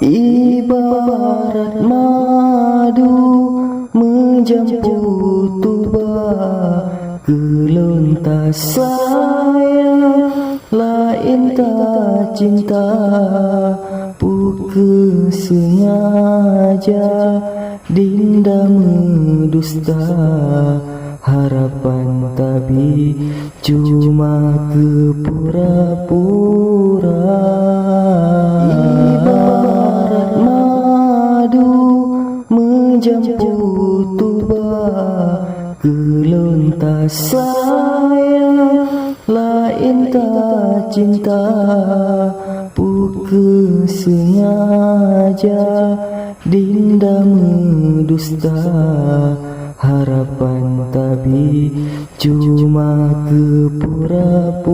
Ibarat madu menjampu tuba, gelontas sayang lain tak cinta. Bukan sengaja dinda mendusta, harapan tabi cuma kepura-pura. Ibarat madu menjampu tuba, gelontas sayang lain tak cinta. Bukan sengaja dinda mendusta, harapan tabi cuma kepura-pura.